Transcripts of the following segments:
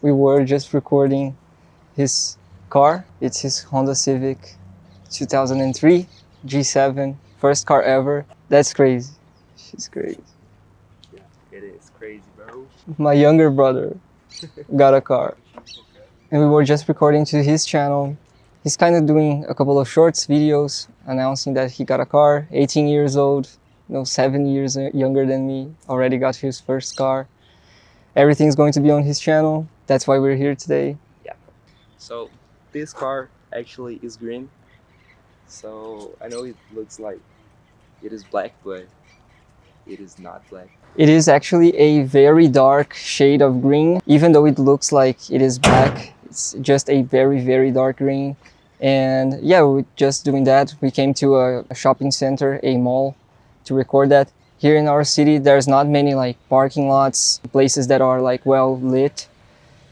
We were just recording his car. It's his Honda Civic 2003 G7, first car ever. That's crazy. She's crazy. Yeah, it is crazy, bro. My younger brother got a car, and we were just recording to his channel. He's kind of doing a couple of shorts videos announcing that he got a car, 18 years old, 7 years younger than me, already got his first car. Everything's going to be on his channel. That's why we're here today. Yeah. So this car actually is green. So I know it looks like it is black, but it is not black. It is actually a very dark shade of green. Even though it looks like it is black, it's just a very, very dark green. And yeah, we're just doing that. We came to a shopping center, a mall, to record that. Here in our city, there's not many like parking lots, places that are like well lit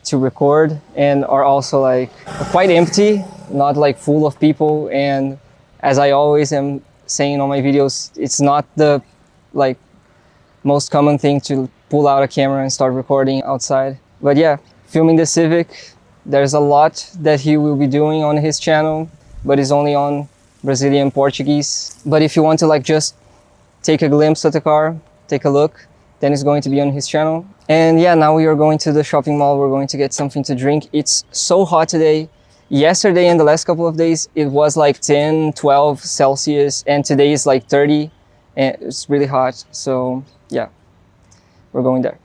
to record, and are also like quite empty, not like full of people. And as I always am saying on my videos, it's not the like most common thing to pull out a camera and start recording outside. But yeah, filming the Civic, there's a lot that he will be doing on his channel, but it's only on Brazilian Portuguese. But if you want to like just take a glimpse of the car, take a look, then it's going to be on his channel. And yeah, now we are going to the shopping mall. We're going to get something to drink. It's so hot today. Yesterday and the last couple of days, it was like 10, 12 Celsius, and today is like 30, and it's really hot. So yeah, we're going there.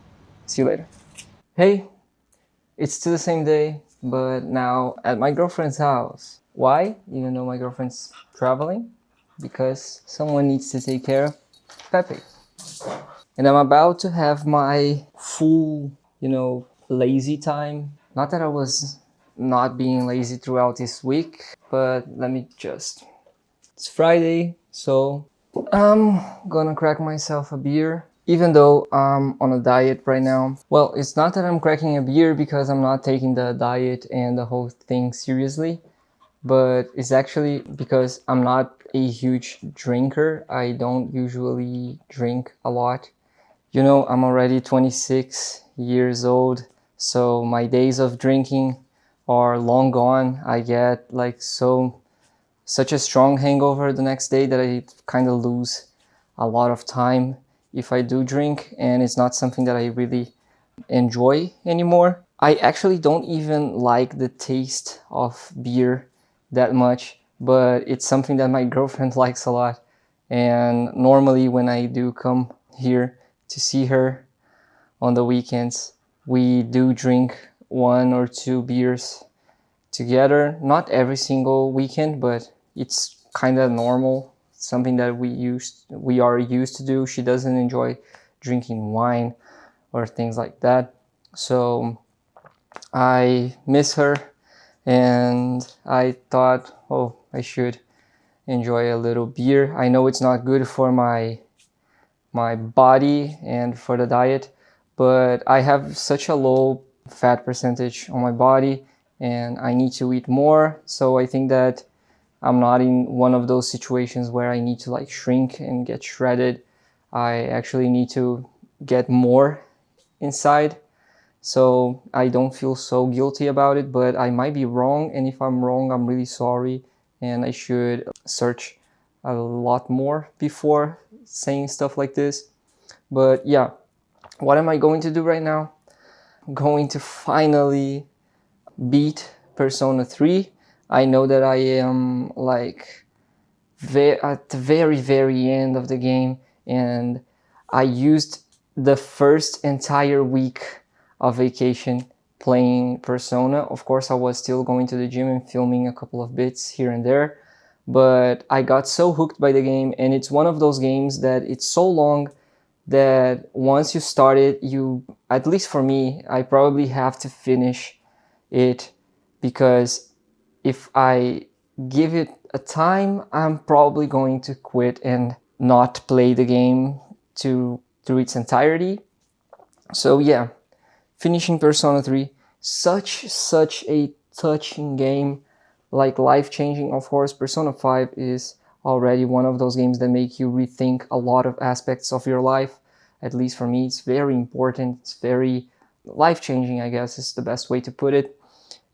See you later. Hey, it's still the same day, but now at my girlfriend's house. Why? Even though my girlfriend's traveling? Because someone needs to take care of Pepe. And I'm about to have my full, lazy time. Not that I was not being lazy throughout this week, but it's Friday, so I'm gonna crack myself a beer, even though I'm on a diet right now. Well, it's not that I'm cracking a beer because I'm not taking the diet and the whole thing seriously, but it's actually because I'm not a huge drinker. I don't usually drink a lot. I'm already 26 years old, so my days of drinking are long gone. I get like such a strong hangover the next day that I kind of lose a lot of time if I do drink, and it's not something that I really enjoy anymore. I actually don't even like the taste of beer that much, but it's something that my girlfriend likes a lot. And normally when I do come here to see her on the weekends, we do drink 1 or 2 beers together. Not every single weekend, but it's kind of normal. Something that we are used to do. She doesn't enjoy drinking wine or things like that. So I miss her, and I thought, oh, I should enjoy a little beer. I know it's not good for my body and for the diet, but I have such a low fat percentage on my body and I need to eat more. So I think that I'm not in one of those situations where I need to like shrink and get shredded. I actually need to get more inside. So I don't feel so guilty about it, but I might be wrong. And if I'm wrong, I'm really sorry. And I should search a lot more before saying stuff like this. But yeah, what am I going to do right now? I'm going to finally beat Persona 3. I know that I am like at the very, very end of the game, and I used the first entire week of vacation playing Persona. Of course, I was still going to the gym and filming a couple of bits here and there, but I got so hooked by the game, and it's one of those games that it's so long that once you start it, at least for me, I probably have to finish it, because if I give it a time, I'm probably going to quit and not play the game through its entirety. So yeah, finishing Persona 3, such a touching game, like life-changing. Of course, Persona 5 is already one of those games that make you rethink a lot of aspects of your life. At least for me, it's very important. It's very life-changing, I guess is the best way to put it.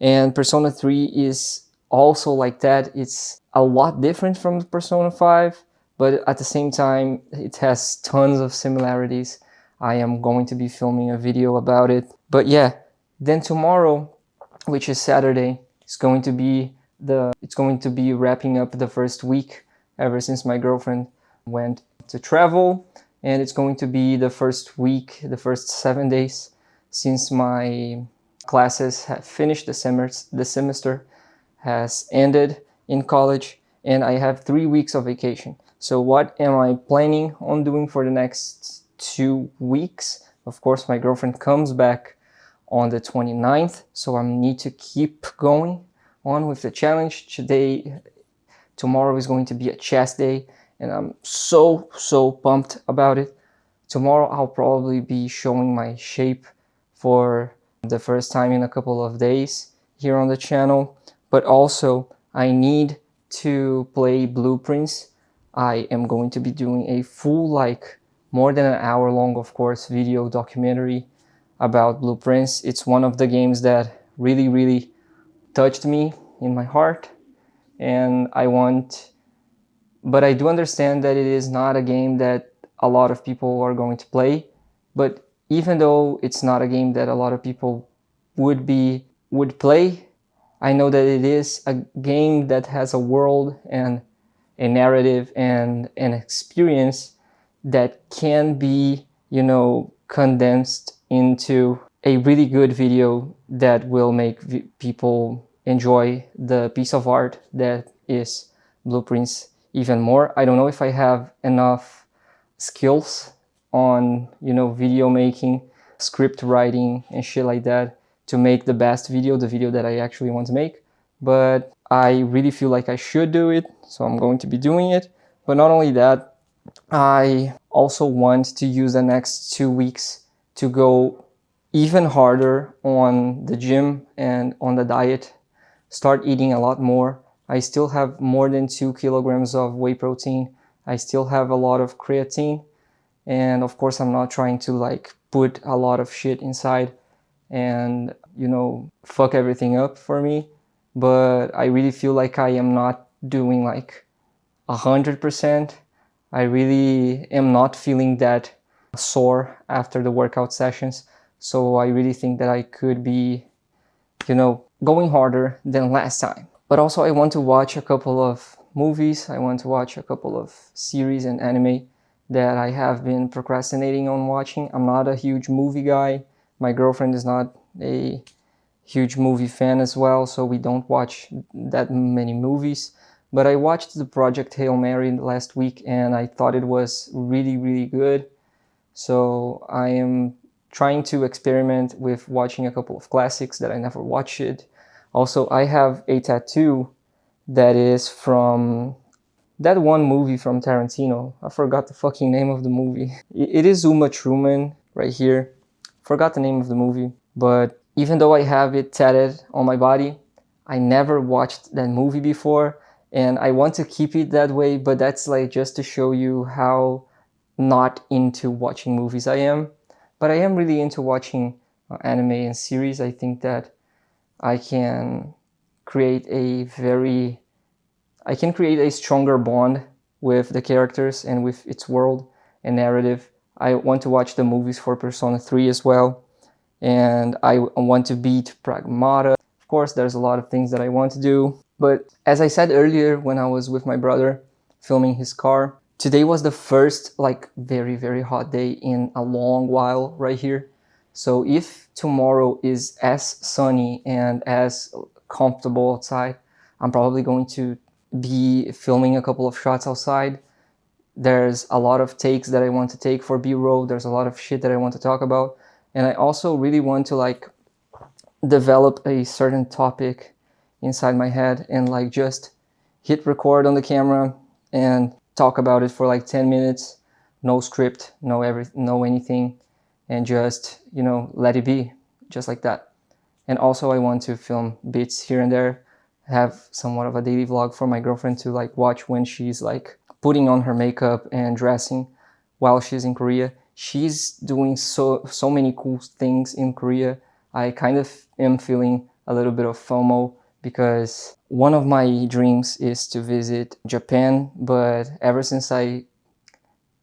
And Persona 3 is also like that. It's a lot different from Persona 5, but at the same time, it has tons of similarities. I am going to be filming a video about it. But yeah, then tomorrow, which is Saturday, it's going to be wrapping up the first week ever since my girlfriend went to travel, and it's going to be the first week, the first 7 days since my classes have finished, the semester has ended in college, and I have 3 weeks of vacation. So what am I planning on doing for the next 2 weeks? Of course, my girlfriend comes back on the 29th, so I need to keep going on with the challenge. Tomorrow is going to be a chest day, and I'm so pumped about it. Tomorrow I'll probably be showing my shape for the first time in a couple of days here on the channel, but also I need to play Blueprints. I am going to be doing a full, like, more than an hour long, of course, video documentary about Blueprints. It's one of the games that really touched me in my heart, and but I do understand that it is not a game that a lot of people are going to play. But even though it's not a game that a lot of people would play, I know that it is a game that has a world and a narrative and an experience that can be, condensed into a really good video that will make people enjoy the piece of art that is Blueprints even more. I don't know if I have enough skills on, video making, script writing, and shit like that to make the best video, the video that I actually want to make. But I really feel like I should do it, so I'm going to be doing it. But not only that, I also want to use the next 2 weeks to go even harder on the gym and on the diet, start eating a lot more. I still have more than 2 kilograms of whey protein. I still have a lot of creatine. And of course, I'm not trying to like put a lot of shit inside and, fuck everything up for me. But I really feel like I am not doing like 100%. I really am not feeling that sore after the workout sessions. So I really think that I could be, going harder than last time. But also I want to watch a couple of movies. I want to watch a couple of series and anime that I have been procrastinating on watching. I'm not a huge movie guy. My girlfriend is not a huge movie fan as well, so we don't watch that many movies. But I watched the Project Hail Mary last week and I thought it was really good. So I am trying to experiment with watching a couple of classics that I never watched. Also, I have a tattoo that is from that one movie from Tarantino. I forgot the fucking name of the movie. It is Uma Truman right here. Forgot the name of the movie. But even though I have it tatted on my body, I never watched that movie before. And I want to keep it that way, but that's like just to show you how not into watching movies I am. But I am really into watching anime and series. I think that I can create a stronger bond with the characters and with its world and narrative. I want to watch the movies for Persona 3 as well. And I want to beat Pragmata. Of course, there's a lot of things that I want to do. But as I said earlier, when I was with my brother filming his car, today was the first like very hot day in a long while right here. So if tomorrow is as sunny and as comfortable outside, I'm probably going to be filming a couple of shots outside. There's a lot of takes that I want to take for B-roll. There's a lot of shit that I want to talk about. And I also really want to like develop a certain topic inside my head and like just hit record on the camera and talk about it for like 10 minutes. No script, no anything. And just, let it be just like that. And also I want to film bits here and there, have somewhat of a daily vlog for my girlfriend to like watch when she's like putting on her makeup and dressing while she's in Korea. she's doing so many cool things in Korea. I kind of am feeling a little bit of FOMO because one of my dreams is to visit Japan, but ever since I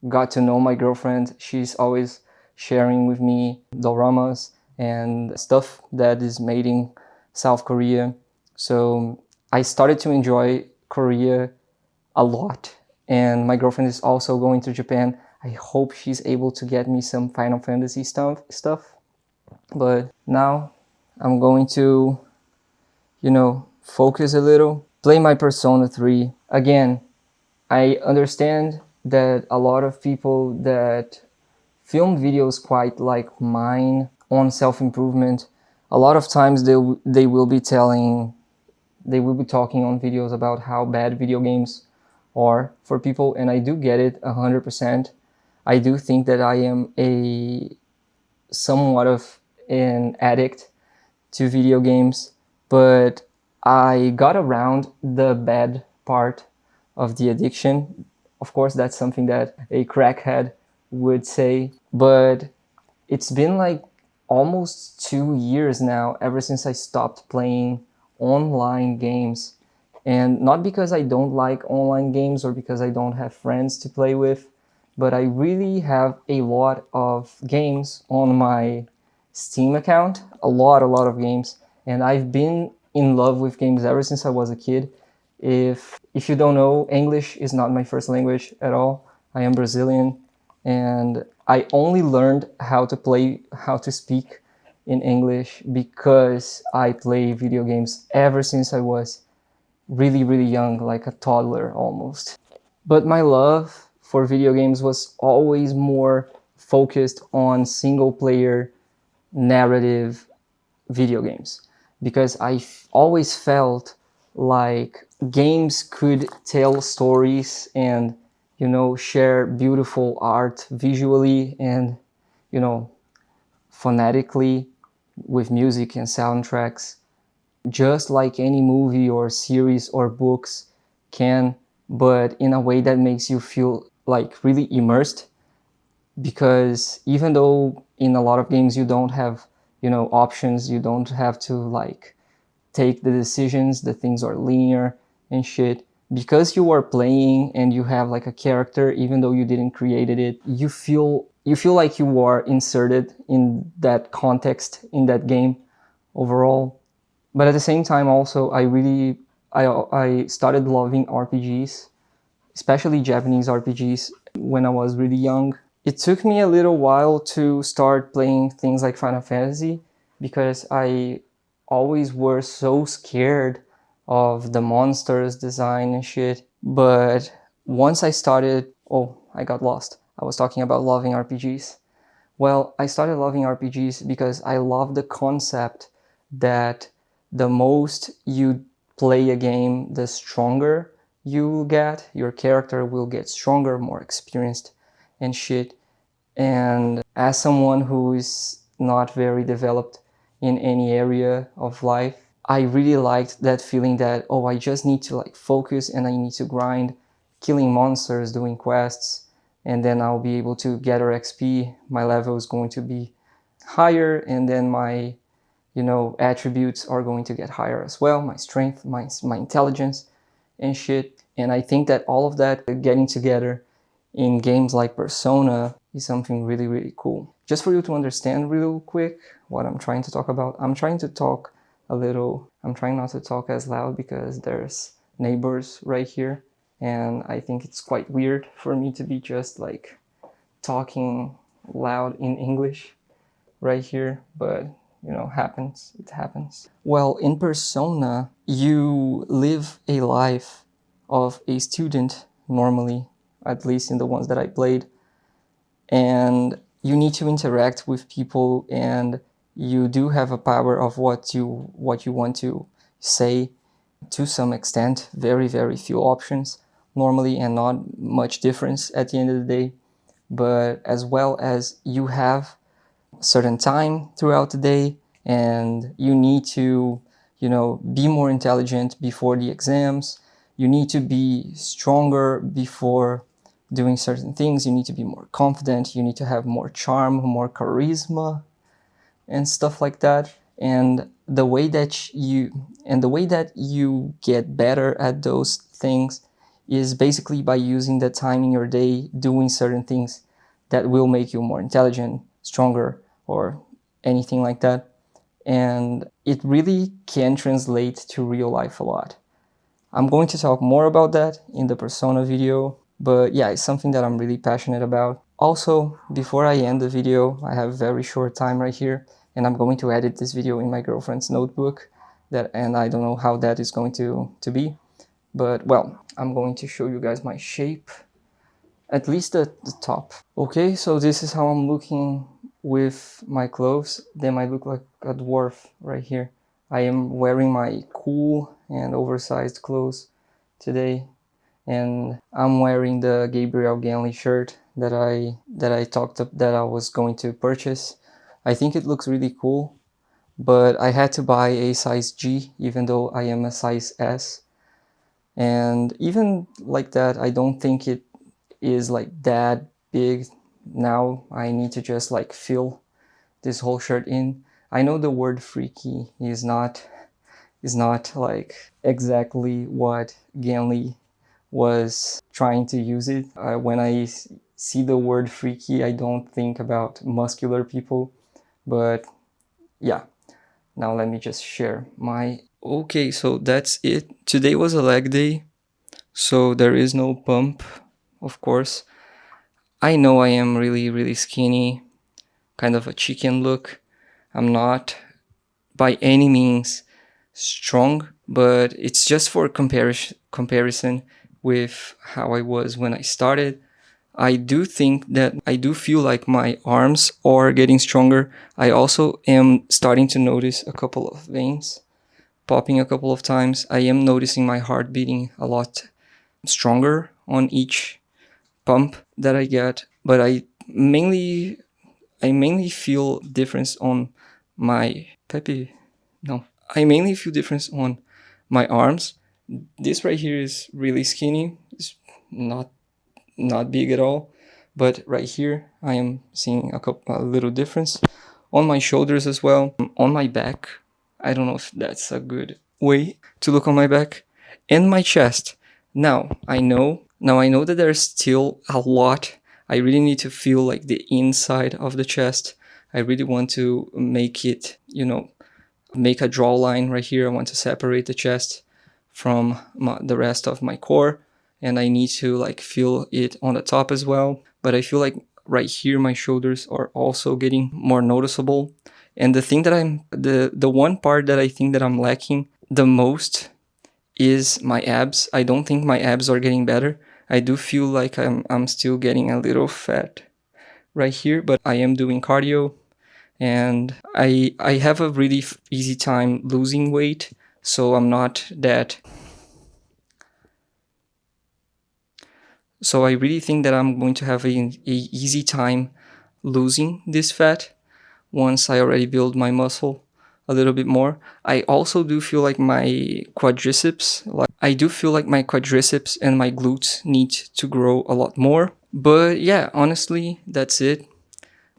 got to know my girlfriend, she's always sharing with me doramas and stuff that is made in South Korea. So I started to enjoy Korea a lot. And my girlfriend is also going to Japan. I hope she's able to get me some Final Fantasy stuff. But now I'm going to, focus a little, play my Persona 3. Again, I understand that a lot of people that film videos quite like mine on self-improvement, a lot of times they will be talking on videos about how bad video games are for people, and I do get it 100%. I do think that I am a somewhat of an addict to video games, but I got around the bad part of the addiction. Of course, that's something that a crackhead would say, but it's been like almost 2 years now ever since I stopped playing online games. And not because I don't like online games or because I don't have friends to play with, but I really have a lot of games on my Steam account, a lot of games, and I've been in love with games ever since I was a kid. If you don't know, English is not my first language at all. I am Brazilian, and I only learned how to speak in English because I play video games ever since I was really young, like a toddler almost. But my love for video games was always more focused on single player narrative video games because I always felt like games could tell stories and share beautiful art visually and phonetically with music and soundtracks, just like any movie or series or books can, but in a way that makes you feel like really immersed. Because even though in a lot of games you don't have options, you don't have to like take the decisions, the things are linear and shit, because you are playing and you have like a character, even though you didn't created it, you feel like you are inserted in that context, in that game overall. But at the same time also I started loving RPGs, especially Japanese RPGs, when I was really young. It took me a little while to start playing things like Final Fantasy because I always were so scared of the monsters design and shit. But once I started, I got lost. I was talking about loving RPGs. Well, I started loving RPGs because I love the concept that the most you play a game, the stronger you will get. Your character will get stronger, more experienced and shit. And as someone who is not very developed in any area of life, I really liked that feeling that, I just need to like focus and I need to grind, killing monsters, doing quests, and then I'll be able to gather XP. My level is going to be higher, and then my attributes are going to get higher as well, my strength, my intelligence and shit. And I think that all of that getting together in games like Persona is something really cool. Just for you to understand real quick what I'm trying to talk about, I'm trying to talk a little, I'm trying not to talk as loud because there's neighbors right here, and I think it's quite weird for me to be just like talking loud in English right here, but it happens. Well, in Persona, you live a life of a student normally, at least in the ones that I played, and you need to interact with people, and you do have a power of what you want to say to some extent. Very few options normally, and not much difference at the end of the day. But as well as you have certain time throughout the day, and you need to be more intelligent before the exams. You need to be stronger before doing certain things. You need to be more confident. You need to have more charm, more charisma, and stuff like that. And the way that you get better at those things is basically by using the time in your day doing certain things that will make you more intelligent, stronger, or anything like that. And it really can translate to real life a lot. I'm going to talk more about that in the persona video, but yeah, it's something that I'm really passionate about. Also, before I end the video, I have very short time right here, and I'm going to edit this video in my girlfriend's notebook, and I don't know how that is going to be, but well, I'm going to show you guys my shape, at least the top. Okay, so this is how I'm looking with my clothes. They might look like a dwarf right here. I am wearing my cool and oversized clothes today, and I'm wearing the Gabriel Ganley shirt that I was going to purchase. I think it looks really cool, but I had to buy a size G even though I am a size S. And even like that, I don't think it is like that big. Now I need to just like fill this whole shirt in. I know the word freaky is not like exactly what Ganley was trying to use it. When I see the word freaky, I don't think about muscular people, but yeah. Now let me just share my... Okay, so that's it. Today was a leg day, so there is no pump, of course. I know I am really, really skinny, kind of a chicken look. I'm not by any means strong, but it's just for comparison with how I was when I started. I do think that I do feel like my arms are getting stronger. I also am starting to notice a couple of veins popping a couple of times. I am noticing my heart beating a lot stronger on each pump that I get, but I mainly feel difference on my I mainly feel difference on my arms. This right here is really skinny. It's not big at all, but right here I am seeing a little difference on my shoulders as well. On my back, I don't know if that's a good way to look on my back, and my chest. Now I know that there's still a lot. I really need to feel like the inside of the chest. I really want to make it, make a draw line right here. I want to separate the chest from the rest of my core, and I need to like feel it on the top as well. But I feel like right here my shoulders are also getting more noticeable. And the thing that the one part that I think that I'm lacking the most is my abs. I don't think my abs are getting better. I do feel like I'm still getting a little fat right here, but I am doing cardio, and I have a really easy time losing weight, so I'm not that. So I really think that I'm going to have a easy time losing this fat once I already build my muscle a little bit more. I also do feel like my quadriceps, and my glutes need to grow a lot more. But yeah, honestly, that's it.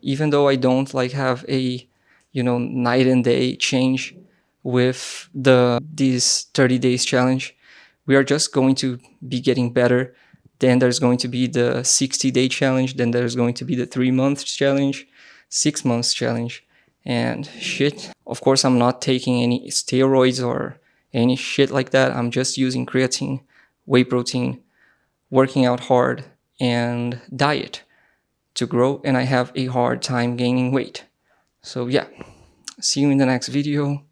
Even though I don't like have a, night and day change with this 30 days challenge, we are just going to be getting better. Then there's going to be the 60-day challenge. Then there's going to be the 3 months challenge, 6 months challenge, and shit. Of course, I'm not taking any steroids or any shit like that. I'm just using creatine, whey protein, working out hard, and diet to grow. And I have a hard time gaining weight. So yeah, see you in the next video.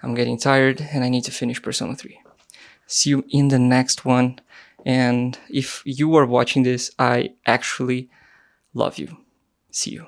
I'm getting tired and I need to finish Persona 3. See you in the next one. And if you are watching this, I actually love you. See you.